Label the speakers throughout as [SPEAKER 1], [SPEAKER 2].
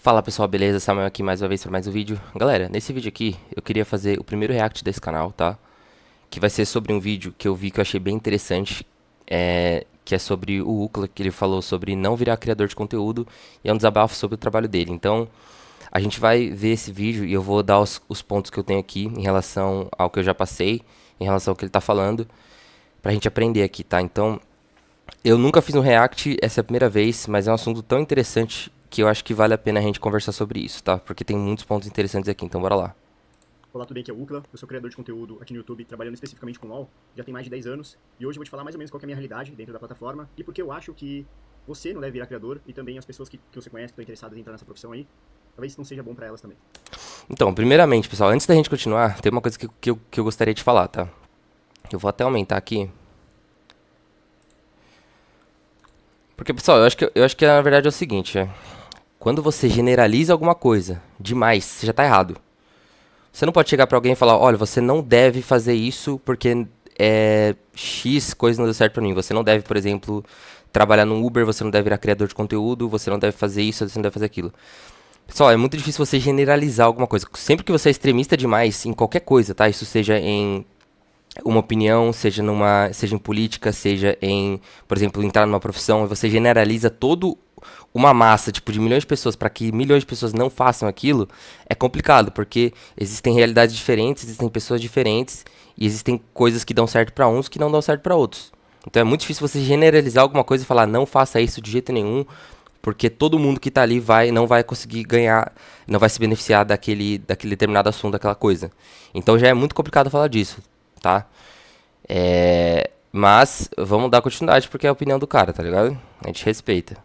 [SPEAKER 1] Fala pessoal, beleza? Samuel aqui mais uma vez para mais um vídeo. Galera, nesse vídeo aqui eu queria fazer o primeiro react desse canal, tá? Que vai ser sobre um vídeo que eu vi que eu achei bem interessante, que é sobre o Ucla, que ele falou sobre não virar criador de conteúdo e é um desabafo sobre o trabalho dele. Então, a gente vai ver esse vídeo e eu vou dar os pontos que eu tenho aqui em relação ao que eu já passei, em relação ao que ele tá falando, pra gente aprender aqui, tá? Então, eu nunca fiz um react, essa é a primeira vez, mas é um assunto tão interessante que eu acho que vale a pena a gente conversar sobre isso, tá? Porque tem muitos pontos interessantes aqui, então bora lá.
[SPEAKER 2] Olá, tudo bem? Aqui é o Ucla, eu sou criador de conteúdo aqui no YouTube, trabalhando especificamente com LoL, já tem mais de 10 anos, e hoje eu vou te falar mais ou menos qual que é a minha realidade dentro da plataforma, e porque eu acho que você não deve virar criador, e também as pessoas que você conhece, que estão interessadas em entrar nessa profissão aí, talvez não seja bom pra elas também.
[SPEAKER 1] Então, primeiramente, pessoal, antes da gente continuar, tem uma coisa que eu gostaria de falar, tá? Eu vou até aumentar aqui. Porque, pessoal, eu acho que na verdade é o seguinte, quando você generaliza alguma coisa demais, você já tá errado. Você não pode chegar pra alguém e falar, olha, você não deve fazer isso porque X coisa não deu certo pra mim. Você não deve, por exemplo, trabalhar no Uber, você não deve virar criador de conteúdo, você não deve fazer isso, você não deve fazer aquilo. Pessoal, é muito difícil você generalizar alguma coisa. Sempre que você é extremista demais em qualquer coisa, tá? Isso seja em uma opinião, seja em política, seja em, por exemplo, entrar numa profissão, e você generaliza todo uma massa, tipo, de milhões de pessoas para que milhões de pessoas não façam aquilo, é complicado, porque existem realidades diferentes, existem pessoas diferentes e existem coisas que dão certo para uns que não dão certo para outros. Então é muito difícil você generalizar alguma coisa e falar não faça isso de jeito nenhum, porque todo mundo que tá ali não vai conseguir ganhar, não vai se beneficiar daquele determinado assunto, daquela coisa. Então já é muito complicado falar disso, tá? Mas vamos dar continuidade porque é a opinião do cara, tá ligado? A gente respeita.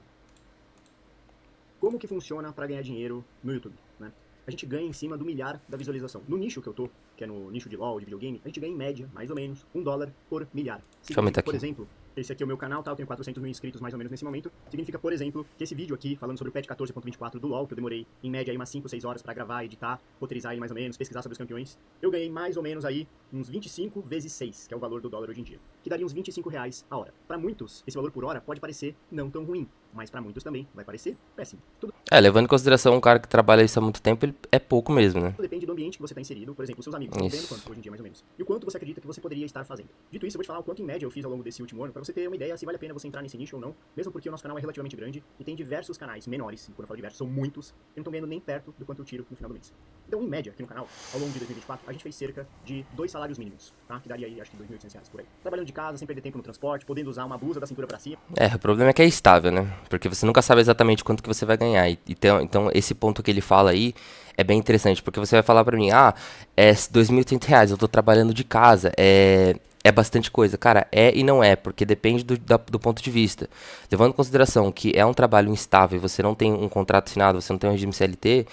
[SPEAKER 2] Como que funciona para ganhar dinheiro no YouTube, né? A gente ganha em cima do milhar da visualização. No nicho que eu tô, que é no nicho de LoL, de videogame, a gente ganha em média, mais ou menos, $1 por milhar.
[SPEAKER 1] Deixa eu aumentar
[SPEAKER 2] Significa, por
[SPEAKER 1] aqui.
[SPEAKER 2] exemplo, esse aqui é o meu canal, tá? Eu tenho 400 mil inscritos mais ou menos nesse momento. Significa, por exemplo, que esse vídeo aqui, falando sobre o patch 14.24 do LoL, que eu demorei em média aí umas 5, 6 horas pra gravar, editar, roteirizar ele mais ou menos, pesquisar sobre os campeões, eu ganhei mais ou menos aí uns 25 vezes 6, que é o valor do dólar hoje em dia, que daria uns R$ 25 a hora. Para muitos, esse valor por hora pode parecer não tão ruim, mas para muitos também vai parecer péssimo. Tudo
[SPEAKER 1] Levando em consideração um cara que trabalha isso há muito tempo, ele é pouco mesmo, né?
[SPEAKER 2] depende do ambiente que você está inserido, por exemplo, os seus amigos estão ganhando
[SPEAKER 1] Isso.
[SPEAKER 2] quanto hoje em dia, mais ou menos. E o quanto você acredita que você poderia estar fazendo. Dito isso, eu vou te falar o quanto em média eu fiz ao longo desse último ano, para você ter uma ideia se vale a pena você entrar nesse nicho ou não, mesmo porque o nosso canal é relativamente grande e tem diversos canais menores, e quando eu falo diversos, são muitos, que não estão ganhando nem perto do quanto eu tiro no final do mês. Então, em média, aqui no canal, ao longo de 2024, a gente fez cerca de 2 salários mínimos, tá? Que daria aí, acho que R$ 2.800 por aí. Trabalhando de casa, sem perder tempo no transporte, podendo usar uma blusa da cintura para cima.
[SPEAKER 1] O problema é que é estável, né? Porque você nunca sabe exatamente quanto que você vai ganhar. Então esse ponto que ele fala aí é bem interessante, porque você vai falar pra mim, é R$ 2.800, eu tô trabalhando de casa, é bastante coisa. Cara, é e não é, porque depende do ponto de vista. Levando em consideração que é um trabalho instável, você não tem um contrato assinado, você não tem um regime CLT,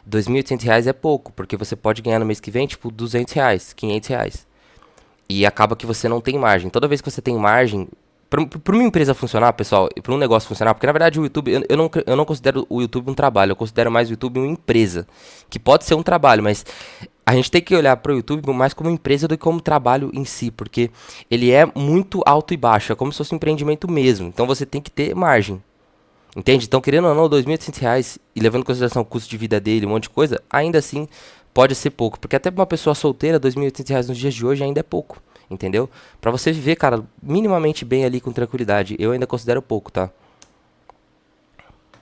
[SPEAKER 1] R$ 2.800 é pouco, porque você pode ganhar no mês que vem, tipo, R$ 200, R$ 500. E acaba que você não tem margem. Toda vez que você tem margem, para uma empresa funcionar, pessoal, e para um negócio funcionar, porque na verdade o YouTube, eu não considero o YouTube um trabalho, eu considero mais o YouTube uma empresa. Que pode ser um trabalho, mas a gente tem que olhar para o YouTube mais como empresa do que como trabalho em si, porque ele é muito alto e baixo, é como se fosse um empreendimento mesmo. Então você tem que ter margem. Entende? Então, querendo ou não, R$ 2.800 e levando em consideração o custo de vida dele, um monte de coisa, ainda assim pode ser pouco. Porque até pra uma pessoa solteira, R$ 2.800 nos dias de hoje ainda é pouco. Entendeu? Pra você viver, cara, minimamente bem ali com tranquilidade, eu ainda considero pouco, tá?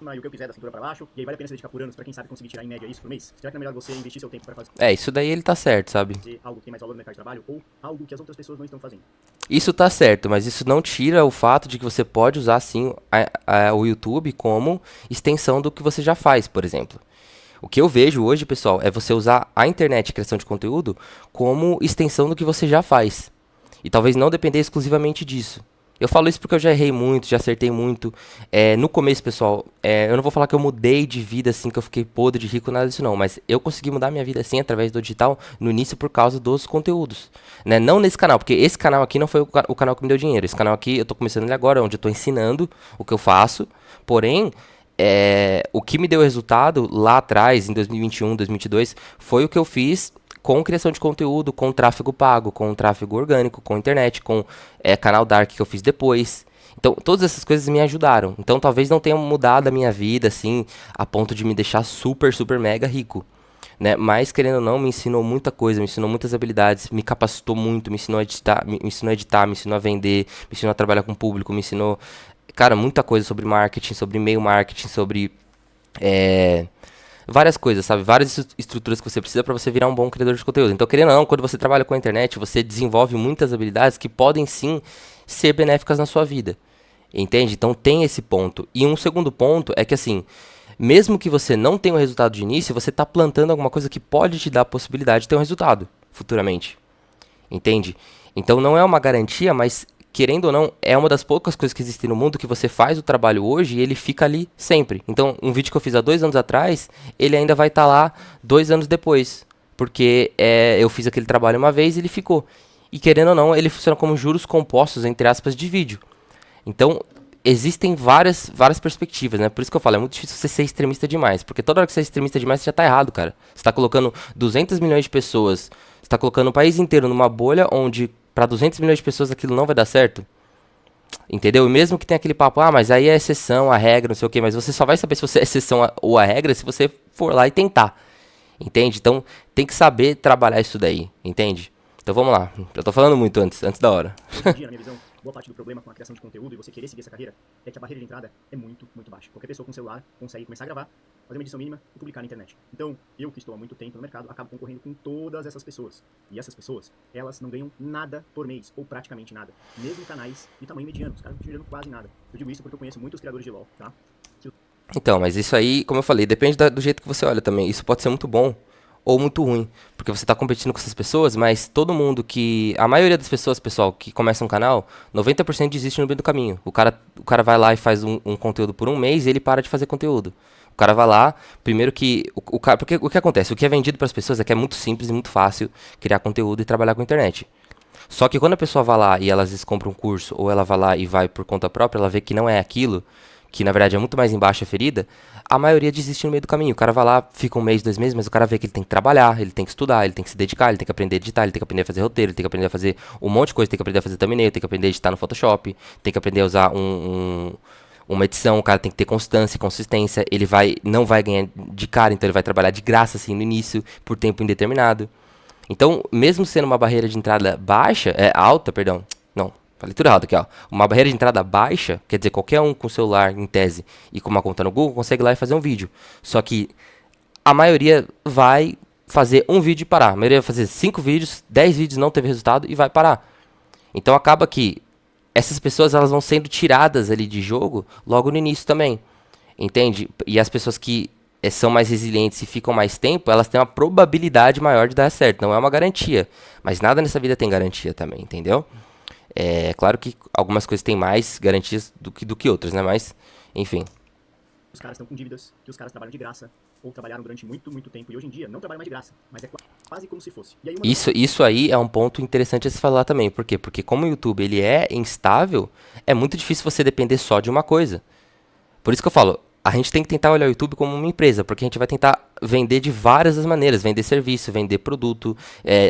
[SPEAKER 2] E o que eu quiser da cintura para baixo, e aí vale a pena se dedicar por anos para quem sabe conseguir tirar em média isso por mês? Será que não é melhor você investir seu tempo para fazer
[SPEAKER 1] Isso daí ele tá certo, sabe?
[SPEAKER 2] algo que tem mais valor no mercado de trabalho ou algo que as outras pessoas não estão fazendo?
[SPEAKER 1] Isso tá certo, mas isso não tira o fato de que você pode usar sim o YouTube como extensão do que você já faz, por exemplo. O que eu vejo hoje, pessoal, é você usar a internet e criação de conteúdo como extensão do que você já faz. E talvez não depender exclusivamente disso. Eu falo isso porque eu já errei muito, já acertei muito. No começo, pessoal, eu não vou falar que eu mudei de vida assim, que eu fiquei podre de rico, nada disso não. Mas eu consegui mudar minha vida assim, através do digital, no início por causa dos conteúdos. Né? Não nesse canal, porque esse canal aqui não foi o canal que me deu dinheiro. Esse canal aqui, eu tô começando ele agora, onde eu tô ensinando o que eu faço. Porém, o que me deu resultado lá atrás, em 2021, 2022, foi o que eu fiz com criação de conteúdo, com tráfego pago, com tráfego orgânico, com internet, com canal Dark que eu fiz depois. Então, todas essas coisas me ajudaram. Então, talvez não tenha mudado a minha vida, assim, a ponto de me deixar super, super mega rico, né? Mas, querendo ou não, me ensinou muita coisa, me ensinou muitas habilidades, me capacitou muito, me ensinou a editar, me ensinou a vender, me ensinou a trabalhar com o público, me ensinou, cara, muita coisa sobre marketing, sobre e-mail marketing, sobre é, várias coisas, sabe? Várias estruturas que você precisa para você virar um bom criador de conteúdo. Então, querendo ou não, quando você trabalha com a internet, você desenvolve muitas habilidades que podem sim ser benéficas na sua vida. Entende? Então tem esse ponto. E um segundo ponto é que assim, mesmo que você não tenha um resultado de início, você está plantando alguma coisa que pode te dar a possibilidade de ter um resultado futuramente. Entende? Então não é uma garantia, mas querendo ou não, é uma das poucas coisas que existem no mundo que você faz o trabalho hoje e ele fica ali sempre. Então, um vídeo que eu fiz há 2 anos atrás, ele ainda vai estar lá 2 anos depois. Porque eu fiz aquele trabalho uma vez e ele ficou. E querendo ou não, ele funciona como juros compostos, entre aspas, de vídeo. Então, existem várias perspectivas, né? Por isso que eu falo, é muito difícil você ser extremista demais. Porque toda hora que você é extremista demais, você já tá errado, cara. Você tá colocando 200 milhões de pessoas, você tá colocando o país inteiro numa bolha onde para 200 milhões de pessoas aquilo não vai dar certo. Entendeu? E mesmo que tenha aquele papo, mas aí é exceção, a regra, não sei o quê, mas você só vai saber se você é exceção ou a regra se você for lá e tentar. Entende? Então, tem que saber trabalhar isso daí, entende? Então vamos lá. Eu tô falando muito antes da hora.
[SPEAKER 2] Hoje em dia, na minha visão, boa parte do problema com a criação de conteúdo e você querer seguir essa carreira é que a barreira de entrada é muito, muito baixa. Qualquer pessoa com celular consegue começar a gravar, fazer uma edição mínima e publicar na internet. Então, eu que estou há muito tempo no mercado, acabo concorrendo com todas essas pessoas. E essas pessoas, elas não ganham nada por mês, ou praticamente nada. Mesmo canais de tamanho mediano, os caras não estão gerando quase nada. Eu digo isso porque eu conheço muitos criadores de LoL, tá?
[SPEAKER 1] Então, mas isso aí, como eu falei, depende do jeito que você olha também. Isso pode ser muito bom ou muito ruim, porque você está competindo com essas pessoas, mas todo mundo que... A maioria das pessoas, pessoal, que começa um canal, 90% desiste no meio do caminho. O cara vai lá e faz um conteúdo por um mês e ele para de fazer conteúdo. O cara vai lá, primeiro que... Porque o que acontece? O que é vendido para as pessoas é que é muito simples e muito fácil criar conteúdo e trabalhar com a internet. Só que quando a pessoa vai lá e ela às vezes compra um curso, ou ela vai lá e vai por conta própria, ela vê que não é aquilo, que na verdade é muito mais embaixo a ferida, a maioria desiste no meio do caminho. O cara vai lá, fica um mês, 2 meses, mas o cara vê que ele tem que trabalhar, ele tem que estudar, ele tem que se dedicar, ele tem que aprender a editar, ele tem que aprender a fazer roteiro, ele tem que aprender a fazer um monte de coisa, tem que aprender a fazer thumbnail, tem que aprender a editar no Photoshop, tem que aprender a usar uma edição, o cara tem que ter constância e consistência, não vai ganhar de cara, então ele vai trabalhar de graça assim no início, por tempo indeterminado. Então, mesmo sendo uma barreira de entrada alta, perdão, não, falei tudo errado aqui, ó. Uma barreira de entrada baixa, quer dizer, qualquer um com celular, em tese, e com uma conta no Google, consegue ir lá e fazer um vídeo. Só que a maioria vai fazer um vídeo e parar. A maioria vai fazer 5 vídeos, 10 vídeos, não teve resultado e vai parar. Então acaba que essas pessoas elas vão sendo tiradas ali de jogo logo no início também. Entende? E as pessoas que são mais resilientes e ficam mais tempo, elas têm uma probabilidade maior de dar certo. Não é uma garantia. Mas nada nessa vida tem garantia também, entendeu? É claro que algumas coisas têm mais garantias do que outras, né? Mas, enfim.
[SPEAKER 2] Os caras estão com dívidas, que os caras trabalham de graça, ou trabalharam durante muito, muito tempo, e hoje em dia não trabalham mais de graça, mas é quase como se fosse. E aí
[SPEAKER 1] Isso aí é um ponto interessante a se falar também. Por quê? Porque como o YouTube ele é instável, é muito difícil você depender só de uma coisa. Por isso que eu falo, a gente tem que tentar olhar o YouTube como uma empresa, porque a gente vai tentar vender de várias das maneiras, vender serviço, vender produto,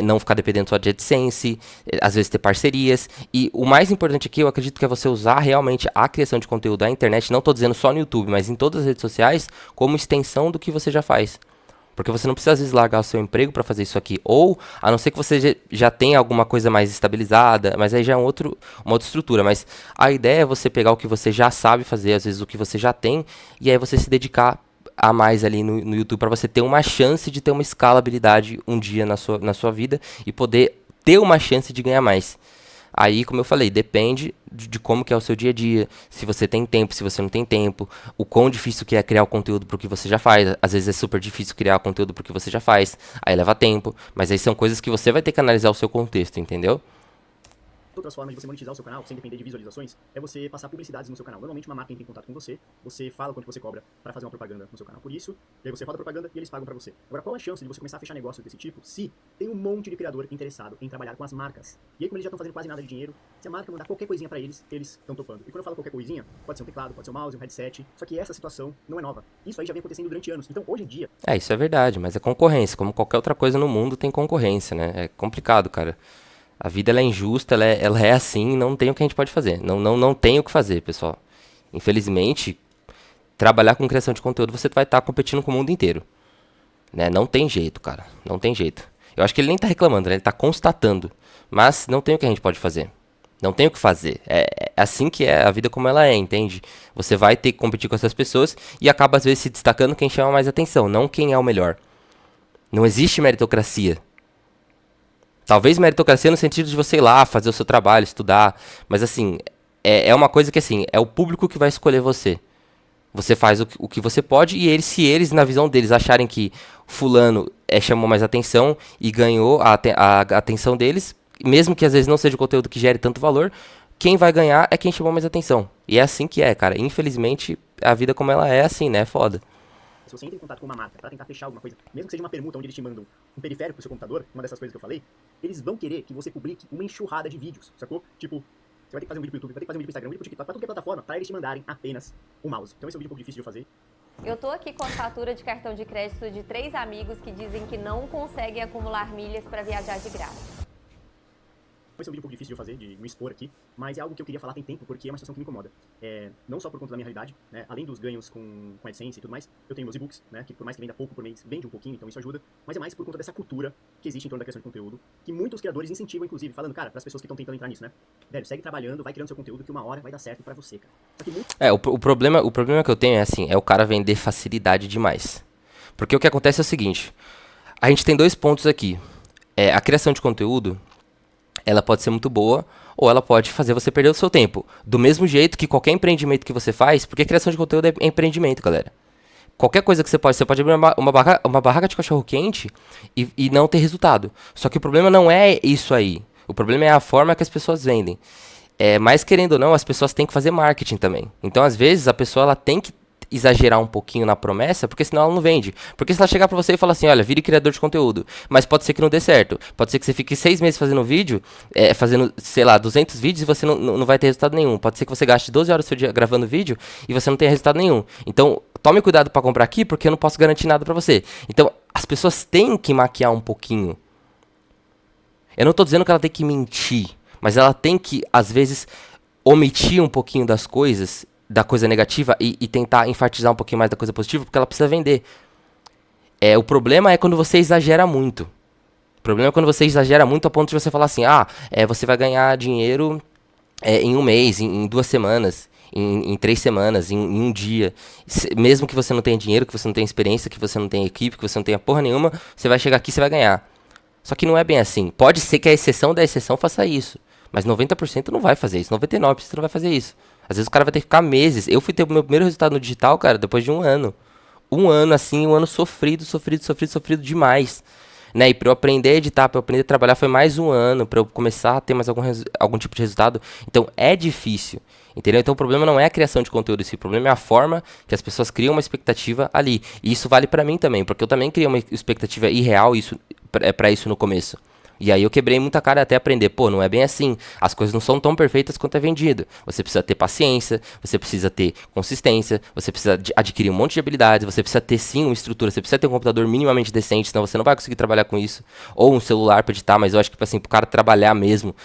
[SPEAKER 1] não ficar dependendo só de AdSense, às vezes ter parcerias, e o mais importante aqui, eu acredito que é você usar realmente a criação de conteúdo da internet, não estou dizendo só no YouTube, mas em todas as redes sociais, como extensão do que você já faz. Porque você não precisa, às vezes, largar o seu emprego para fazer isso aqui. Ou, a não ser que você já tenha alguma coisa mais estabilizada, mas aí já é uma outra estrutura. Mas a ideia é você pegar o que você já sabe fazer, às vezes o que você já tem, e aí você se dedicar a mais ali no YouTube para você ter uma chance de ter uma escalabilidade um dia na sua vida e poder ter uma chance de ganhar mais. Aí, como eu falei, depende de como que é o seu dia a dia, se você tem tempo, se você não tem tempo, o quão difícil que é criar o conteúdo pro que você já faz. Às vezes é super difícil criar o conteúdo pro que você já faz, aí leva tempo, mas aí são coisas que você vai ter que analisar o seu contexto, entendeu?
[SPEAKER 2] Outras formas de você monetizar o seu canal sem depender de visualizações é você passar publicidades no seu canal. Normalmente uma marca entra em contato com você, você fala quanto você cobra para fazer uma propaganda no seu canal por isso, e aí você roda a propaganda e eles pagam para você. Agora, qual a chance de você começar a fechar negócios desse tipo se tem um monte de criador interessado em trabalhar com as marcas? E aí, como eles já estão fazendo quase nada de dinheiro, se a marca mandar qualquer coisinha para eles, eles estão topando. E quando eu falo qualquer coisinha, pode ser um teclado, pode ser um mouse, um headset, só que essa situação não é nova. Isso aí já vem acontecendo durante anos. Então, hoje em dia...
[SPEAKER 1] Isso é verdade, mas é concorrência. Como qualquer outra coisa no mundo tem concorrência, né? É complicado, cara. A vida ela é injusta, ela é assim, não tem o que a gente pode fazer. Não tem o que fazer, pessoal. Infelizmente, trabalhar com criação de conteúdo, você vai estar competindo com o mundo inteiro. Né? Não tem jeito, cara. Não tem jeito. Eu acho que ele nem tá reclamando, né? Ele tá constatando. Mas não tem o que a gente pode fazer. Não tem o que fazer. É assim que é a vida como ela é, entende? Você vai ter que competir com essas pessoas e acaba às vezes se destacando quem chama mais atenção, não quem é o melhor. Não existe meritocracia. Talvez meritocracia no sentido de você ir lá, fazer o seu trabalho, estudar. Mas assim, é uma coisa que assim, é o público que vai escolher você. Você faz o que você pode e eles, se eles, na visão deles, acharem que fulano chamou mais atenção e ganhou a atenção deles, mesmo que às vezes não seja o conteúdo que gere tanto valor, quem vai ganhar é quem chamou mais atenção. E é assim que é, cara. Infelizmente, a vida como ela é assim, né? É foda.
[SPEAKER 2] Se você entra em contato com uma marca para tentar fechar alguma coisa, mesmo que seja uma permuta onde eles te mandam um periférico pro seu computador, uma dessas coisas que eu falei, eles vão querer que você publique uma enxurrada de vídeos, sacou? Tipo, você vai ter que fazer um vídeo pro YouTube, vai ter que fazer um vídeo pro Instagram, um vídeo pro TikTok, pra tudo que é plataforma, pra eles te mandarem apenas um mouse. Então esse é um vídeo um pouco difícil de fazer.
[SPEAKER 3] Eu tô aqui com a fatura de cartão de crédito de 3 amigos que dizem que não conseguem acumular milhas para viajar de graça.
[SPEAKER 2] Esse é um vídeo um pouco difícil de eu fazer, de me expor aqui, mas é algo que eu queria falar tem tempo, porque é uma situação que me incomoda. Não só por conta da minha realidade, né, além dos ganhos com AdSense e tudo mais, eu tenho meus e-books, né, que por mais que venda pouco por mês, vende um pouquinho, então isso ajuda, mas é mais por conta dessa cultura que existe em torno da criação de conteúdo, que muitos criadores incentivam, inclusive, falando, cara, para as pessoas que estão tentando entrar nisso, né, velho, segue trabalhando, vai criando seu conteúdo, que uma hora vai dar certo pra você, cara. Só que
[SPEAKER 1] O problema que eu tenho é assim, é o cara vender facilidade demais. Porque o que acontece é o seguinte, a gente tem 2 pontos aqui. A criação de conteúdo, ela pode ser muito boa, ou ela pode fazer você perder o seu tempo. Do mesmo jeito que qualquer empreendimento que você faz, porque criação de conteúdo é empreendimento, galera. Qualquer coisa que você pode abrir uma barraca de cachorro-quente e não ter resultado. Só que o problema não é isso aí. O problema é a forma que as pessoas vendem. Mas querendo ou não, as pessoas têm que fazer marketing também. Então, às vezes, a pessoa ela tem que exagerar um pouquinho na promessa, porque senão ela não vende. Porque se ela chegar pra você e falar assim, olha, vire criador de conteúdo, mas pode ser que não dê certo. Pode ser que você fique 6 meses fazendo vídeo, fazendo, sei lá, 200 vídeos e você não vai ter resultado nenhum. Pode ser que você gaste 12 horas do seu dia gravando vídeo e você não tenha resultado nenhum. Então, tome cuidado pra comprar aqui, porque eu não posso garantir nada pra você. Então, as pessoas têm que maquiar um pouquinho. Eu não tô dizendo que ela tem que mentir, mas ela tem que, às vezes, omitir um pouquinho das coisas, da coisa negativa e tentar enfatizar um pouquinho mais da coisa positiva, porque ela precisa vender. O problema é quando você exagera muito. O problema é quando você exagera muito a ponto de você falar assim, você vai ganhar dinheiro em um mês, em 2 semanas, em 3 semanas, em um dia. Mesmo que você não tenha dinheiro, que você não tenha experiência, que você não tenha equipe, que você não tenha porra nenhuma, você vai chegar aqui e você vai ganhar. Só que não é bem assim. Pode ser que a exceção da exceção faça isso, mas 90% não vai fazer isso, 99% não vai fazer isso. Às vezes o cara vai ter que ficar meses. Eu fui ter o meu primeiro resultado no digital, cara, depois de 1 ano. 1 ano, assim, 1 ano sofrido demais. Né? E pra eu aprender a editar, pra eu aprender a trabalhar, foi mais 1 ano, pra eu começar a ter mais algum tipo de resultado. Então, é difícil, entendeu? Então, o problema não é a criação de conteúdo em si, o problema é a forma que as pessoas criam uma expectativa ali. E isso vale pra mim também, porque eu também criei uma expectativa irreal pra isso no começo. E aí eu quebrei muita cara até aprender, não é bem assim, as coisas não são tão perfeitas quanto é vendido. Você precisa ter paciência, você precisa ter consistência, você precisa adquirir um monte de habilidades, você precisa ter sim uma estrutura, você precisa ter um computador minimamente decente, senão você não vai conseguir trabalhar com isso. Ou um celular pra editar, mas eu acho que assim, pro cara trabalhar mesmo,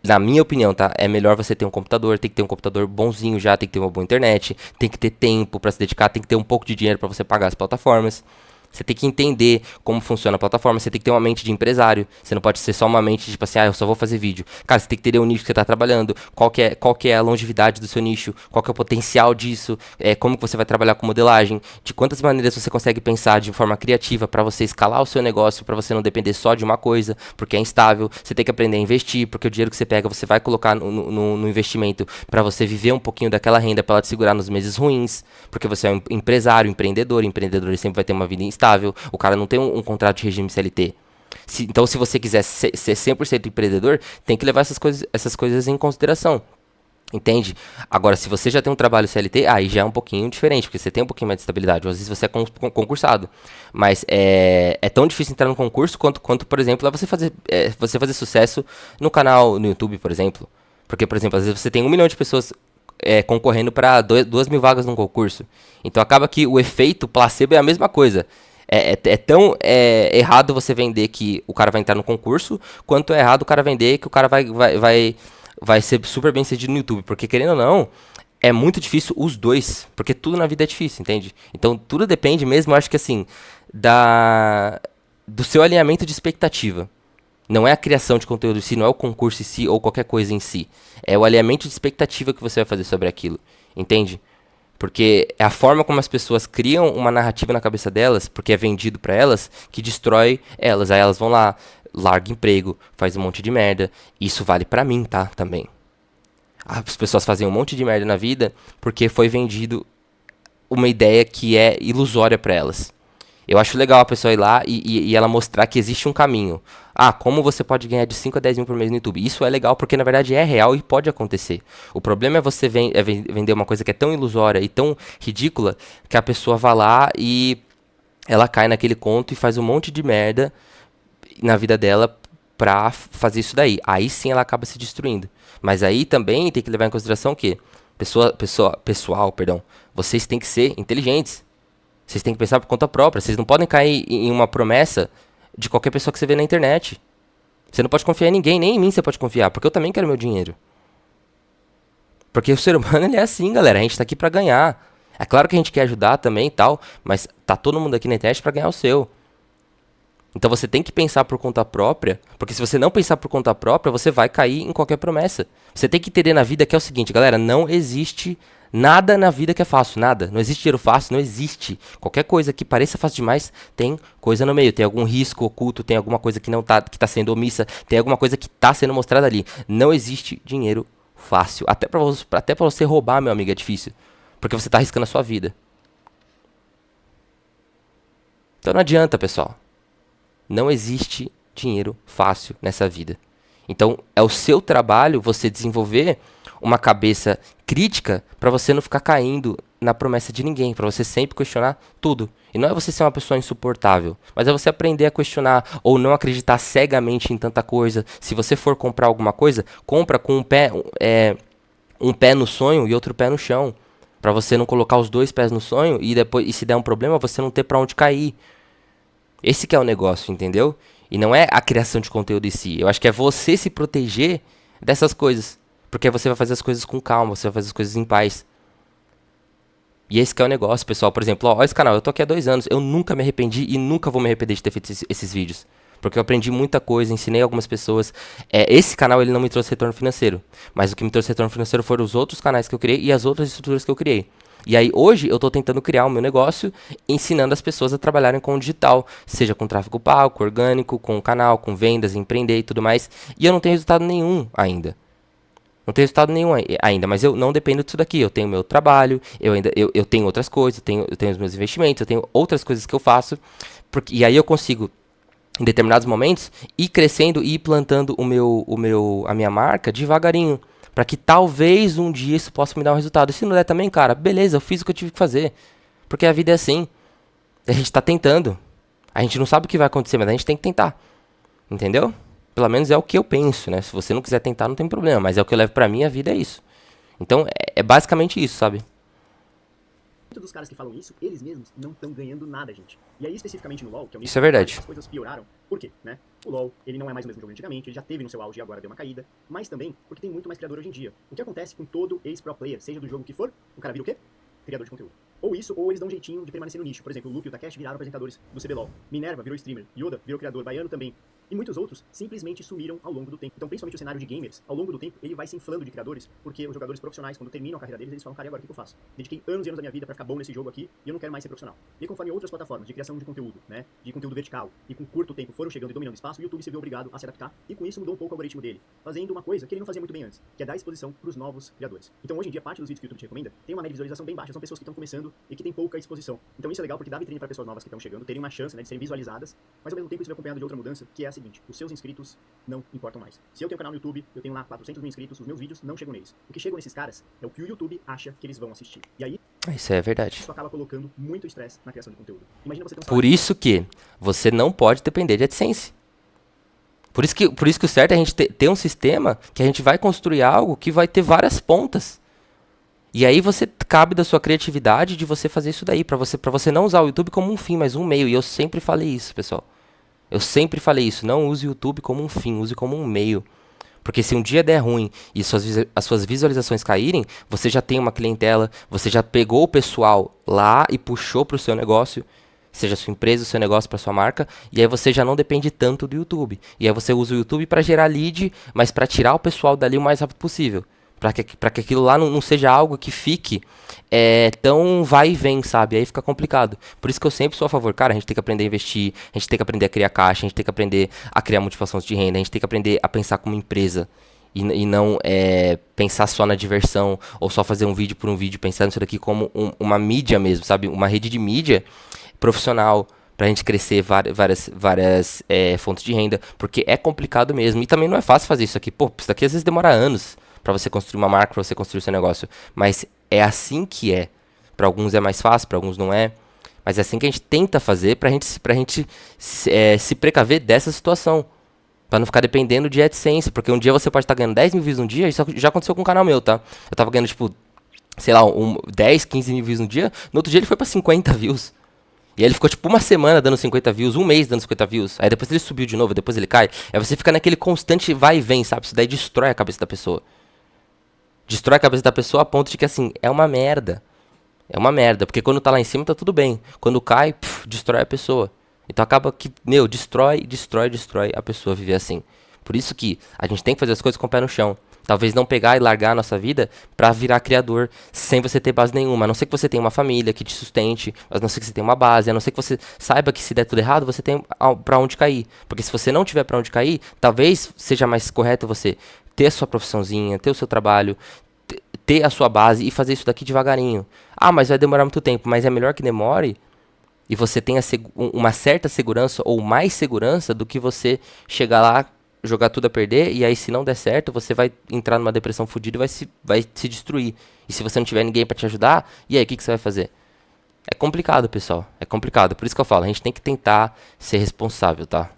[SPEAKER 1] na minha opinião, tá? É melhor você ter um computador, tem que ter um computador bonzinho já, tem que ter uma boa internet, tem que ter tempo pra se dedicar, tem que ter um pouco de dinheiro pra você pagar as plataformas. Você tem que entender como funciona a plataforma, você tem que ter uma mente de empresário. Você não pode ser só uma mente tipo assim, eu só vou fazer vídeo. Cara, você tem que entender o nicho que você está trabalhando, qual que é a longevidade do seu nicho, qual que é o potencial disso, como que você vai trabalhar com modelagem, de quantas maneiras você consegue pensar de forma criativa para você escalar o seu negócio, para você não depender só de uma coisa, porque é instável. Você tem que aprender a investir, porque o dinheiro que você pega, você vai colocar no investimento para você viver um pouquinho daquela renda, para ela te segurar nos meses ruins, porque você é um empresário, empreendedor ele sempre vai ter uma vida instável. O cara não tem um contrato de regime CLT. Então, se você quiser ser 100% empreendedor, tem que levar essas coisas em consideração. Entende? Agora, se você já tem um trabalho CLT, aí já é um pouquinho diferente, porque você tem um pouquinho mais de estabilidade. Ou às vezes você é concursado. Mas é tão difícil entrar no concurso quanto por exemplo, você fazer sucesso no canal no YouTube, por exemplo. Porque, por exemplo, às vezes você tem 1 milhão de pessoas concorrendo para 2 mil vagas num concurso. Então acaba que o efeito placebo é a mesma coisa. É tão errado você vender que o cara vai entrar no concurso, quanto é errado o cara vender que o cara vai ser super bem sucedido no YouTube. Porque, querendo ou não, é muito difícil os dois. Porque tudo na vida é difícil, entende? Então, tudo depende mesmo, eu acho que assim, do seu alinhamento de expectativa. Não é a criação de conteúdo em si, não é o concurso em si ou qualquer coisa em si. É o alinhamento de expectativa que você vai fazer sobre aquilo. Entende? Porque é a forma como as pessoas criam uma narrativa na cabeça delas, porque é vendido pra elas, que destrói elas. Aí elas vão lá, larga emprego, faz um monte de merda. Isso vale pra mim, tá? Também. As pessoas fazem um monte de merda na vida porque foi vendido uma ideia que é ilusória pra elas. Eu acho legal a pessoa ir lá e ela mostrar que existe um caminho. Ah, como você pode ganhar de 5 a 10 mil por mês no YouTube? Isso é legal porque, na verdade, é real e pode acontecer. O problema é você vender uma coisa que é tão ilusória e tão ridícula que a pessoa vai lá e ela cai naquele conto e faz um monte de merda na vida dela pra fazer isso daí. Aí sim ela acaba se destruindo. Mas aí também tem que levar em consideração que pessoal, perdão, vocês têm que ser inteligentes. Vocês têm que pensar por conta própria. Vocês não podem cair em uma promessa de qualquer pessoa que você vê na internet. Você não pode confiar em ninguém, nem em mim você pode confiar, porque eu também quero meu dinheiro. Porque o ser humano, ele é assim, galera. A gente tá aqui pra ganhar. É claro que a gente quer ajudar também e tal, mas tá todo mundo aqui na internet pra ganhar o seu. Então você tem que pensar por conta própria, porque se você não pensar por conta própria, você vai cair em qualquer promessa. Você tem que entender na vida que é o seguinte, galera, não existe nada na vida que é fácil, nada. Não existe dinheiro fácil, não existe. Qualquer coisa que pareça fácil demais, tem coisa no meio, tem algum risco oculto, tem alguma coisa que não tá, que tá sendo omissa, tem alguma coisa que tá sendo mostrada ali. Não existe dinheiro fácil. Até pra você roubar, meu amigo, é difícil. Porque você tá arriscando a sua vida. Então não adianta, pessoal. Não existe dinheiro fácil nessa vida. Então, é o seu trabalho você desenvolver uma cabeça crítica para você não ficar caindo na promessa de ninguém, para você sempre questionar tudo. E não é você ser uma pessoa insuportável, mas é você aprender a questionar ou não acreditar cegamente em tanta coisa. Se você for comprar alguma coisa, compra com um pé no sonho e outro pé no chão, para você não colocar os dois pés no sonho e depois, e se der um problema, você não ter para onde cair. Esse que é o negócio, entendeu? E não é a criação de conteúdo em si. Eu acho que é você se proteger dessas coisas. Porque você vai fazer as coisas com calma, você vai fazer as coisas em paz. E esse que é o negócio, pessoal. Por exemplo, ó, esse canal, eu tô aqui há 2 anos. Eu nunca me arrependi e nunca vou me arrepender de ter feito esses vídeos. Porque eu aprendi muita coisa, ensinei algumas pessoas. Esse canal, ele não me trouxe retorno financeiro. Mas o que me trouxe retorno financeiro foram os outros canais que eu criei e as outras estruturas que eu criei. E aí, hoje, eu tô tentando criar o meu negócio, ensinando as pessoas a trabalharem com o digital. Seja com tráfego pago, com orgânico, com o canal, com vendas, empreender e tudo mais. E eu não tenho resultado nenhum ainda. Não tenho resultado nenhum ainda, mas eu não dependo disso daqui. Eu tenho meu trabalho, eu tenho outras coisas, eu tenho os meus investimentos, eu tenho outras coisas que eu faço. E aí eu consigo, em determinados momentos, ir crescendo e ir plantando a minha marca devagarinho. Pra que talvez um dia isso possa me dar um resultado. E se não der também, cara, beleza, eu fiz o que eu tive que fazer. Porque a vida é assim. A gente tá tentando. A gente não sabe o que vai acontecer, mas a gente tem que tentar. Entendeu? Pelo menos é o que eu penso, né? Se você não quiser tentar, não tem problema. Mas é o que eu levo pra mim, a vida é isso. Então, é basicamente isso, sabe?
[SPEAKER 2] Muitos dos caras que falam isso, eles mesmos não estão ganhando nada, gente. E aí, especificamente no LoL, que é o
[SPEAKER 1] Isso é verdade.
[SPEAKER 2] as coisas pioraram. Por quê, né? O LoL, ele não é mais o mesmo jogo de antigamente, ele já teve no seu auge e agora deu uma caída. Mas também porque tem muito mais criador hoje em dia. O que acontece com todo ex-pro player, seja do jogo que for, o cara vira o quê? Criador de conteúdo. Ou isso, ou eles dão um jeitinho de permanecer no nicho. Por exemplo, o Luke e o Takeshi viraram apresentadores do CBLOL. Minerva virou streamer. Yoda virou criador. Baiano também. E muitos outros simplesmente sumiram ao longo do tempo. Então, principalmente o cenário de gamers, ao longo do tempo, ele vai se inflando de criadores, porque os jogadores profissionais, quando terminam a carreira deles, eles falam, cara, e agora, o que eu faço? Dediquei anos e anos da minha vida pra ficar bom nesse jogo aqui, e eu não quero mais ser profissional. E conforme outras plataformas de criação de conteúdo, né, de conteúdo vertical, e com curto tempo foram chegando e dominando o espaço, o YouTube se viu obrigado a se adaptar, e com isso mudou um pouco o algoritmo dele, fazendo uma coisa que ele não fazia muito bem antes, que é dar exposição pros novos criadores. Então, hoje em dia, parte dos vídeos que o YouTube te recomenda tem uma média de visualização bem baixa, são pessoas que estão começando e que tem pouca exposição. Então, isso é legal porque dá vitrine para pessoas novas que estão chegando, terem uma chance, né, de serem visualizadas, mas ao mesmo tempo isso vai acompanhado de outra mudança, que é a seguinte: os seus inscritos não importam mais. Se eu tenho um canal no YouTube, eu tenho lá 400 mil inscritos, os meus vídeos não chegam neles. O que chegam nesses caras é o que o YouTube acha que eles vão assistir. E aí,
[SPEAKER 1] isso é verdade.
[SPEAKER 2] isso acaba colocando muito estresse na criação de conteúdo. Imagina você ter um
[SPEAKER 1] Por isso que você não pode depender de AdSense. Por isso que o certo é a gente ter um sistema que a gente vai construir algo que vai ter várias pontas. E aí você cabe da sua criatividade de você fazer isso daí, pra você não usar o YouTube como um fim, mas um meio. E eu sempre falei isso, pessoal. Eu sempre falei isso, não use o YouTube como um fim, use como um meio. Porque se um dia der ruim e as suas visualizações caírem, você já tem uma clientela, você já pegou o pessoal lá e puxou para o seu negócio, seja a sua empresa, o seu negócio, para sua marca, e aí você já não depende tanto do YouTube. E aí você usa o YouTube para gerar lead, mas para tirar o pessoal dali o mais rápido possível. Para que aquilo lá não seja algo que fique tão vai e vem, sabe? Aí fica complicado. Por isso que eu sempre sou a favor. Cara, a gente tem que aprender a investir, a gente tem que aprender a criar caixa, a gente tem que aprender a criar multiplicações de renda, a gente tem que aprender a pensar como empresa. E não pensar só na diversão, ou só fazer um vídeo por um vídeo, pensar nisso daqui como uma mídia mesmo, sabe? Uma rede de mídia profissional, pra gente crescer várias fontes de renda, porque é complicado mesmo. E também não é fácil fazer isso aqui. Pô, isso daqui às vezes demora anos pra você construir uma marca, pra você construir o seu negócio. Mas é assim que é. Pra alguns é mais fácil, pra alguns não é. Mas é assim que a gente tenta fazer pra gente se precaver dessa situação. Pra não ficar dependendo de AdSense. Porque um dia você pode estar ganhando 10 mil views um dia. Isso já aconteceu com o canal meu, tá? Eu tava ganhando, tipo, sei lá, 10, 15 mil views um dia. No outro dia ele foi pra 50 views. E aí ele ficou tipo uma semana dando 50 views, um mês dando 50 views. Aí depois ele subiu de novo, depois ele cai. Aí você fica naquele constante vai e vem, sabe? Isso daí destrói a cabeça da pessoa. Destrói a cabeça da pessoa a ponto de que, assim, é uma merda. É uma merda, porque quando tá lá em cima tá tudo bem. Quando cai, destrói a pessoa. Então acaba que, destrói a pessoa viver assim. Por isso que a gente tem que fazer as coisas com o pé no chão. Talvez não pegar e largar a nossa vida pra virar criador sem você ter base nenhuma. A não ser que você tenha uma família que te sustente, a não ser que você tenha uma base, a não ser que você saiba que se der tudo errado, você tem pra onde cair. Porque se você não tiver pra onde cair, talvez seja mais correto você ter a sua profissãozinha, ter o seu trabalho, ter a sua base e fazer isso daqui devagarinho. Ah, mas vai demorar muito tempo, mas é melhor que demore e você tenha uma certa segurança ou mais segurança do que você chegar lá, jogar tudo a perder, e aí se não der certo, você vai entrar numa depressão fodida e vai se destruir. E se você não tiver ninguém pra te ajudar, e aí o que você vai fazer? É complicado, pessoal. É complicado. Por isso que eu falo, a gente tem que tentar ser responsável, tá?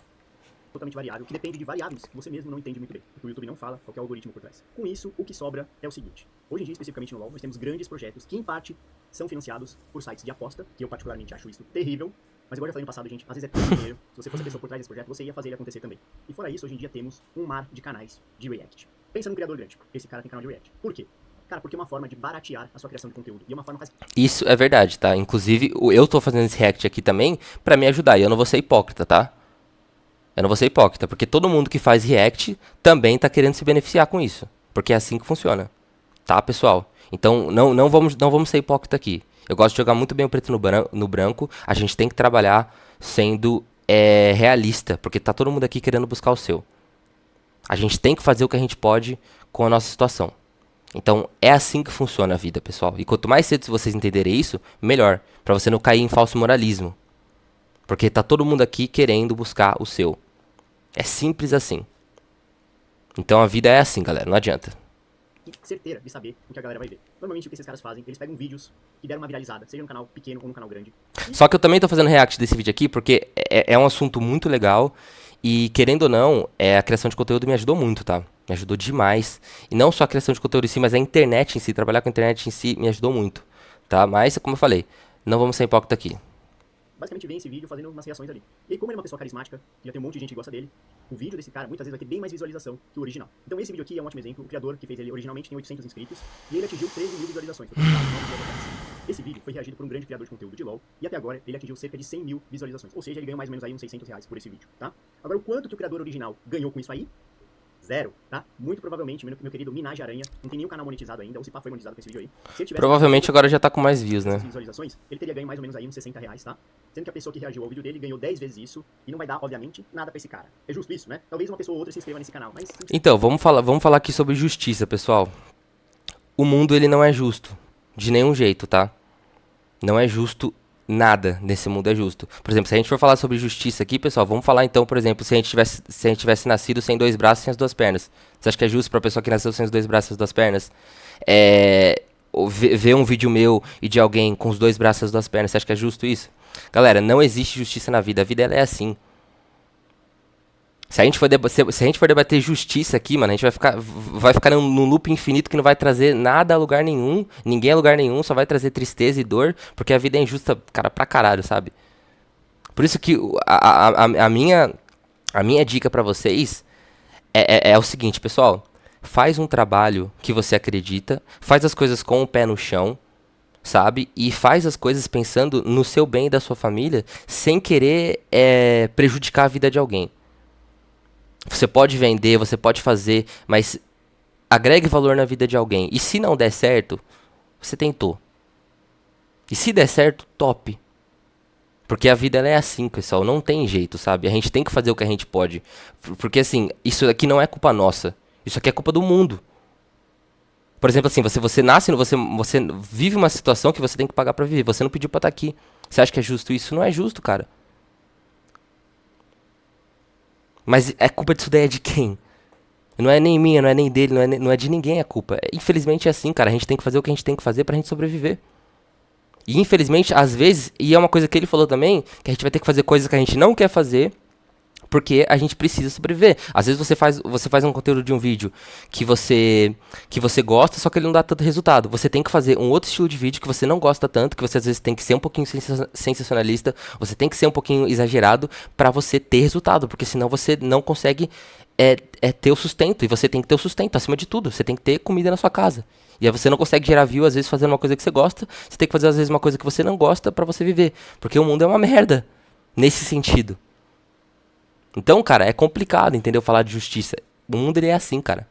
[SPEAKER 2] Totalmente variável, que depende de variáveis que você mesmo não entende muito bem, porque o YouTube não fala qual é o algoritmo por trás. Com isso, o que sobra é o seguinte. Hoje em dia, especificamente no LoL, nós temos grandes projetos que, em parte, são financiados por sites de aposta, que eu particularmente acho isso terrível. Mas igual eu já falei no passado, gente, às vezes é tanto dinheiro. Se você fosse a pessoa por trás desse projeto, você ia fazer ele acontecer também. E fora isso, hoje em dia temos um mar de canais de React. Pensa num criador grande. Esse cara tem canal de React. Por quê? Cara, porque é uma forma de baratear a sua criação de conteúdo. E é uma forma fácil.
[SPEAKER 1] Isso é verdade, tá? Inclusive, eu tô fazendo esse React aqui também pra me ajudar. E eu não vou ser hipócrita, tá? Eu não vou ser hipócrita, porque todo mundo que faz React também tá querendo se beneficiar com isso. Porque é assim que funciona. Tá, pessoal? Então, não vamos ser hipócrita aqui. Eu gosto de jogar muito bem o preto no branco. A gente tem que trabalhar sendo realista, porque tá todo mundo aqui querendo buscar o seu. A gente tem que fazer o que a gente pode com a nossa situação. Então, é assim que funciona a vida, pessoal. E quanto mais cedo vocês entenderem isso, melhor. Pra você não cair em falso moralismo. Porque tá todo mundo aqui querendo buscar o seu. É simples assim. Então a vida é assim, galera. Não adianta.
[SPEAKER 2] Certeira de saber o que a galera vai ver. Normalmente o que esses caras fazem, eles pegam vídeos que deram uma viralizada, seja no canal pequeno ou no canal grande.
[SPEAKER 1] Só que eu também tô fazendo react desse vídeo aqui porque é um assunto muito legal. E querendo ou não, a criação de conteúdo me ajudou muito, tá? Me ajudou demais. E não só a criação de conteúdo em si, mas a internet em si, trabalhar com a internet em si me ajudou muito, tá? Mas, como eu falei, não vamos ser hipócrita aqui.
[SPEAKER 2] Basicamente vem esse vídeo fazendo umas reações ali. E aí, como ele é uma pessoa carismática, e já tem um monte de gente que gosta dele, o vídeo desse cara muitas vezes vai ter bem mais visualização que o original. Então esse vídeo aqui é um ótimo exemplo. O criador que fez ele originalmente tem 800 inscritos e ele atingiu 13 mil visualizações. Esse vídeo foi reagido por um grande criador de conteúdo de LoL e até agora ele atingiu cerca de 100 mil visualizações. Ou seja, ele ganhou mais ou menos aí uns 600 reais por esse vídeo, tá? Agora, o quanto que o criador original ganhou com isso aí? Zero, tá? Muito provavelmente, meu querido Minaj Aranha, não tem nenhum canal monetizado ainda, ou se pá foi monetizado com esse vídeo aí. Se ele tivesse
[SPEAKER 1] provavelmente agora já tá com mais views, né?
[SPEAKER 2] Visualizações, ele teria ganho mais ou menos aí uns 60 reais, tá? Sendo que a pessoa que reagiu ao vídeo dele ganhou 10 vezes isso, e não vai dar, obviamente, nada pra esse cara. É justo isso, né? Talvez uma pessoa ou outra se inscreva nesse canal, mas...
[SPEAKER 1] Então, vamos falar aqui sobre justiça, pessoal. O mundo, ele não é justo. De nenhum jeito, tá? Não é justo. Nada nesse mundo é justo. Por exemplo, se a gente for falar sobre justiça aqui, pessoal, vamos falar então, por exemplo, se a gente tivesse nascido sem 2 braços e sem as 2 pernas. Você acha que é justo pra pessoa que nasceu sem os 2 braços e as 2 pernas? Ver um vídeo meu e de alguém com os 2 braços e as 2 pernas, você acha que é justo isso? Galera, não existe justiça na vida. A vida ela é assim. Se a gente for debater justiça aqui, mano, a gente vai ficar num loop infinito que não vai trazer nada a lugar nenhum, ninguém a lugar nenhum, só vai trazer tristeza e dor, porque a vida é injusta, cara, pra caralho, sabe? Por isso que a minha dica pra vocês é o seguinte, pessoal. Faz um trabalho que você acredita, faz as coisas com o pé no chão, sabe? E faz as coisas pensando no seu bem e da sua família, sem querer prejudicar a vida de alguém. Você pode vender, você pode fazer, mas agregue valor na vida de alguém. E se não der certo, você tentou. E se der certo, top. Porque a vida ela é assim, pessoal, não tem jeito, sabe? A gente tem que fazer o que a gente pode. Porque assim, isso aqui não é culpa nossa. Isso aqui é culpa do mundo. Por exemplo, assim, você nasce, você vive uma situação que você tem que pagar pra viver. Você não pediu pra estar aqui. Você acha que é justo isso? Não é justo, cara. Mas é culpa disso daí é de quem? Não é nem minha, não é nem dele, não é de ninguém a culpa. Infelizmente é assim, cara. A gente tem que fazer o que a gente tem que fazer pra gente sobreviver. E infelizmente, às vezes, e é uma coisa que ele falou também, que a gente vai ter que fazer coisas que a gente não quer fazer, porque a gente precisa sobreviver. Às vezes você faz um conteúdo de um vídeo que você gosta, só que ele não dá tanto resultado. Você tem que fazer um outro estilo de vídeo que você não gosta tanto, que você às vezes tem que ser um pouquinho sensacionalista, você tem que ser um pouquinho exagerado pra você ter resultado, porque senão você não consegue ter o sustento, e você tem que ter o sustento acima de tudo. Você tem que ter comida na sua casa. E aí você não consegue gerar view, às vezes, fazendo uma coisa que você gosta. Você tem que fazer, às vezes, uma coisa que você não gosta pra você viver. Porque o mundo é uma merda. Nesse sentido. Então, cara, é complicado, entendeu? Falar de justiça. O mundo, ele é assim, cara.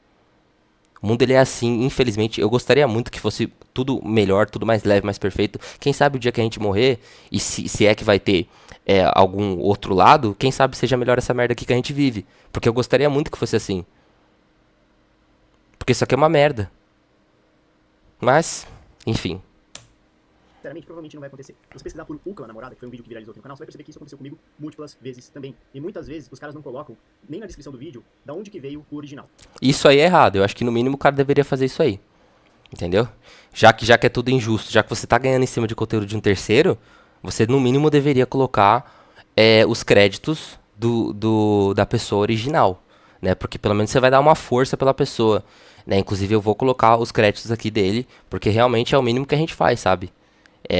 [SPEAKER 1] O mundo, ele é assim, infelizmente. Eu gostaria muito que fosse tudo melhor, tudo mais leve, mais perfeito. Quem sabe o dia que a gente morrer, e se é que vai ter algum outro lado, quem sabe seja melhor essa merda aqui que a gente vive. Porque eu gostaria muito que fosse assim. Porque isso aqui é uma merda. Mas, enfim.
[SPEAKER 2] Sinceramente, provavelmente não vai acontecer. Se você pesquisar por Ucla namorada, que foi um vídeo que viralizou aqui no canal, você vai perceber que isso aconteceu comigo múltiplas vezes também. E muitas vezes os caras não colocam, nem na descrição do vídeo, da onde que veio o original.
[SPEAKER 1] Isso aí é errado. Eu acho que no mínimo o cara deveria fazer isso aí. Entendeu? Já que é tudo injusto, já que você tá ganhando em cima de conteúdo de um terceiro, você no mínimo deveria colocar os créditos da pessoa original. Né? Porque pelo menos você vai dar uma força pela pessoa. Né? Inclusive eu vou colocar os créditos aqui dele, porque realmente é o mínimo que a gente faz, sabe?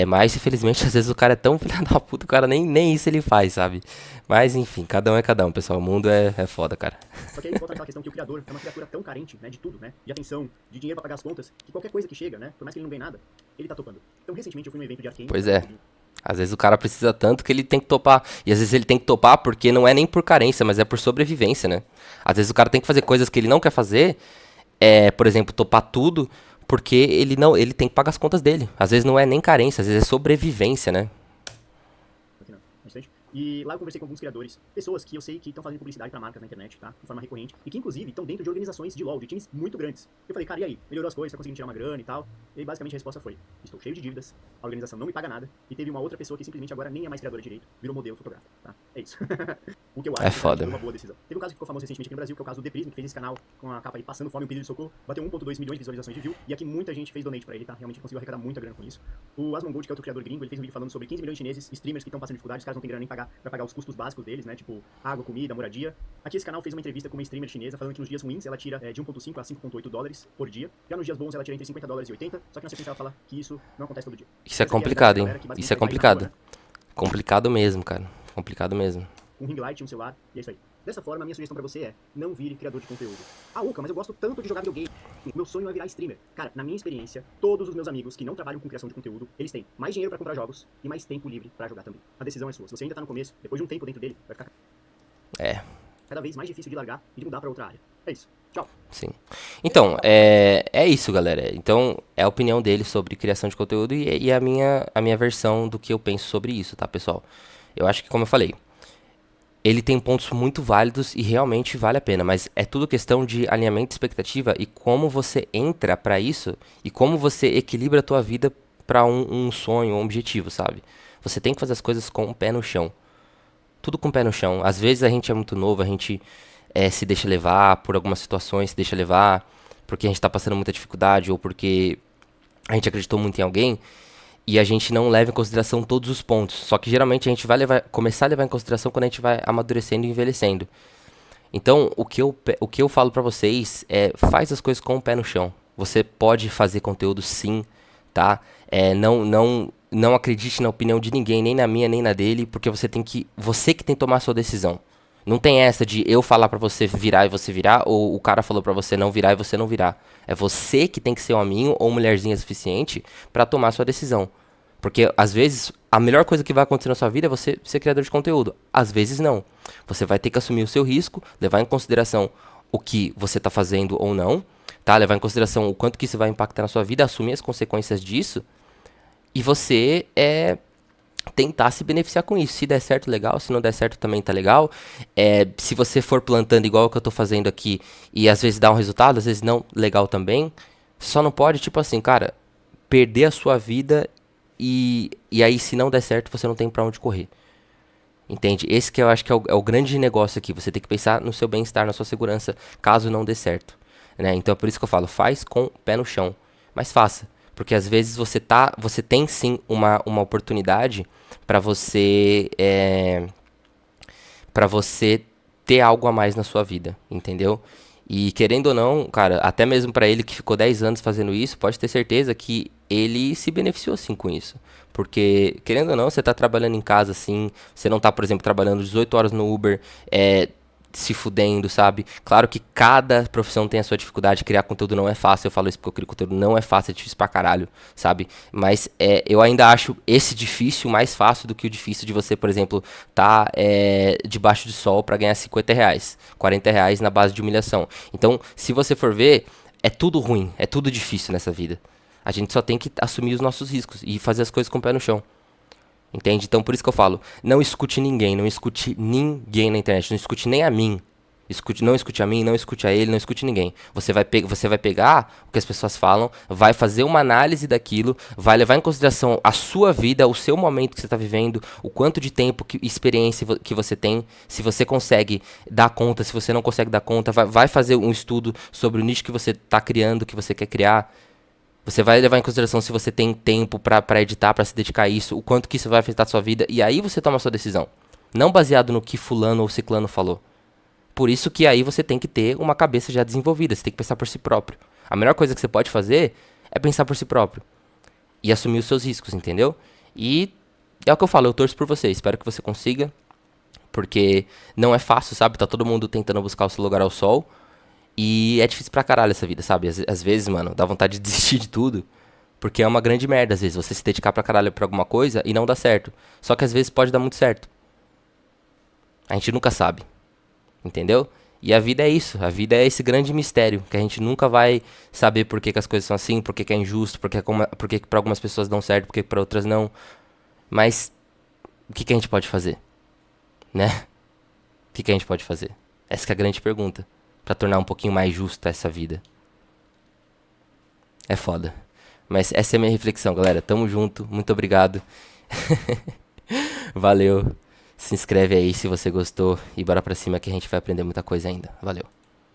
[SPEAKER 1] Mas infelizmente às vezes o cara é tão filho da puta, o cara nem isso ele faz, sabe? Mas enfim, cada um é cada um, pessoal. O mundo é foda, cara.
[SPEAKER 2] Só que aí volta naquela questão que o criador é uma criatura tão carente, né, de tudo, né? De atenção, de dinheiro pra pagar as contas, que qualquer coisa que chega, né, por mais que ele não ganhe nada, ele tá topando. Então recentemente eu fui num evento de Arcane.
[SPEAKER 1] Pois é. Às vezes o cara precisa tanto que ele tem que topar. E às vezes ele tem que topar porque não é nem por carência, mas é por sobrevivência, né? Às vezes o cara tem que fazer coisas que ele não quer fazer, por exemplo, topar tudo, porque ele tem que pagar as contas dele. Às vezes não é nem carência, às vezes é sobrevivência, né?
[SPEAKER 2] E lá eu conversei com alguns criadores, pessoas que eu sei que estão fazendo publicidade pra marcas na internet, tá? De forma recorrente. E que, inclusive, estão dentro de organizações de LoL, de times muito grandes. Eu falei, cara, e aí? Melhorou as coisas, tá conseguindo tirar uma grana e tal? E basicamente a resposta foi, estou cheio de dívidas, a organização não me paga nada. E teve uma outra pessoa que simplesmente agora nem é mais criadora direito, virou modelo fotográfico, tá? É isso. O que eu acho
[SPEAKER 1] foda,
[SPEAKER 2] foi uma boa decisão. Teve um caso que ficou famoso recentemente aqui no Brasil, que é o caso do The Prism, que fez esse canal com a capa aí passando fome e um pedido de socorro. Bateu 1.2 milhões de visualizações de view. E aqui muita gente fez donate pra ele, tá? Realmente conseguiu arrecadar muita grana com isso. O Asmongold, que é outro criador gringo, ele fez um vídeo falando sobre 15 milhões de chineses, streamers que estão passando dificuldade, os caras não têm grana nem pra pagar os custos básicos deles, né? Tipo, água, comida, moradia. Aqui esse canal fez uma entrevista com uma streamer chinesa falando que nos dias ruins ela tira de 1.5 a 5.8 dólares por dia. Já nos dias bons ela tira entre 50 dólares e 80, só que na sequência ela fala que isso não acontece todo dia.
[SPEAKER 1] Isso é complicado, hein? Isso é complicado. Complicado mesmo, cara. Complicado mesmo.
[SPEAKER 2] Um ring light, um celular, e é isso aí. Dessa forma, a minha sugestão pra você é, não vire criador de conteúdo. Ah, Uca, mas eu gosto tanto de jogar videogame. Meu sonho é virar streamer. Cara, na minha experiência, todos os meus amigos que não trabalham com criação de conteúdo, eles têm mais dinheiro pra comprar jogos e mais tempo livre pra jogar também. A decisão é sua. Se você ainda tá no começo, depois de um tempo dentro dele, vai ficar cada vez mais difícil de largar e de mudar pra outra área. É isso. Tchau.
[SPEAKER 1] Sim. Então, é isso, galera. Então, é a opinião dele sobre criação de conteúdo e a minha versão do que eu penso sobre isso, tá, pessoal? Eu acho que, como eu falei, ele tem pontos muito válidos e realmente vale a pena, mas é tudo questão de alinhamento de expectativa e como você entra pra isso e como você equilibra a tua vida pra um sonho, um objetivo, sabe? Você tem que fazer as coisas com o pé no chão. Tudo com o pé no chão. Às vezes a gente é muito novo, a gente se deixa levar por algumas situações, se deixa levar porque a gente tá passando muita dificuldade ou porque a gente acreditou muito em alguém e a gente não leva em consideração todos os pontos. Só que geralmente a gente vai começar a levar em consideração quando a gente vai amadurecendo e envelhecendo. Então, o que eu falo pra vocês é, faz as coisas com o pé no chão. Você pode fazer conteúdo sim, tá? Não acredite na opinião de ninguém, nem na minha, nem na dele, porque você que tem que tomar a sua decisão. Não tem essa de eu falar pra você virar e você virar, ou o cara falou pra você não virar e você não virar. É você que tem que ser hominho ou mulherzinha suficiente pra tomar a sua decisão. Porque, às vezes, a melhor coisa que vai acontecer na sua vida é você ser criador de conteúdo. Às vezes, não. Você vai ter que assumir o seu risco, levar em consideração o que você está fazendo ou não, tá? Levar em consideração o quanto que isso vai impactar na sua vida, assumir as consequências disso, e você tentar se beneficiar com isso. Se der certo, legal. Se não der certo, também tá legal. Se você for plantando igual o que eu tô fazendo aqui, e às vezes dá um resultado, às vezes não, legal também. Só não pode, tipo assim, cara, perder a sua vida e aí, se não der certo, você não tem pra onde correr. Entende? Esse que eu acho que é o grande negócio aqui. Você tem que pensar no seu bem-estar, na sua segurança, caso não dê certo. Né? Então é por isso que eu falo, faz com o pé no chão. Mas faça. Porque às vezes você tem sim uma oportunidade pra você, para você ter algo a mais na sua vida. Entendeu? E querendo ou não, cara, até mesmo pra ele que ficou 10 anos fazendo isso, pode ter certeza que ele se beneficiou sim com isso. Porque, querendo ou não, você tá trabalhando em casa assim, você não tá, por exemplo, trabalhando 18 horas no Uber, se fudendo, sabe? Claro que cada profissão tem a sua dificuldade, criar conteúdo não é fácil, eu falo isso porque eu crio conteúdo não é fácil, é difícil pra caralho, sabe? Mas eu ainda acho esse difícil mais fácil do que o difícil de você, por exemplo, tá debaixo do sol pra ganhar 50 reais, 40 reais na base de humilhação. Então, se você for ver, é tudo ruim, é tudo difícil nessa vida. A gente só tem que assumir os nossos riscos e fazer as coisas com o pé no chão. Entende? Então por isso que eu falo, não escute ninguém, não escute ninguém na internet, não escute nem a mim. Não escute a mim, não escute a ele, não escute ninguém. Você vai pegar o que as pessoas falam, vai fazer uma análise daquilo, vai levar em consideração a sua vida, o seu momento que você está vivendo, o quanto de tempo, experiência que você tem, se você consegue dar conta, se você não consegue dar conta, vai fazer um estudo sobre o nicho que você está criando, que você quer criar. Você vai levar em consideração se você tem tempo pra editar, pra se dedicar a isso, o quanto que isso vai afetar a sua vida, e aí você toma a sua decisão. Não baseado no que fulano ou ciclano falou. Por isso que aí você tem que ter uma cabeça já desenvolvida, você tem que pensar por si próprio. A melhor coisa que você pode fazer é pensar por si próprio. E assumir os seus riscos, entendeu? E é o que eu falo, eu torço por você, espero que você consiga. Porque não é fácil, sabe? Tá todo mundo tentando buscar o seu lugar ao sol. E é difícil pra caralho essa vida, sabe? Às vezes, mano, dá vontade de desistir de tudo. Porque é uma grande merda, às vezes, você se dedicar pra caralho pra alguma coisa e não dá certo. Só que às vezes pode dar muito certo. A gente nunca sabe. Entendeu? E a vida é isso. A vida é esse grande mistério. Que a gente nunca vai saber por que as coisas são assim, por que é injusto, por que pra algumas pessoas dão certo, por que pra outras não. Mas o que a gente pode fazer? Né? O que a gente pode fazer? Essa que é a grande pergunta. Pra tornar um pouquinho mais justa essa vida. É foda. Mas essa é a minha reflexão, galera. Tamo junto. Muito obrigado. Valeu. Se inscreve aí se você gostou. E bora pra cima que a gente vai aprender muita coisa ainda. Valeu.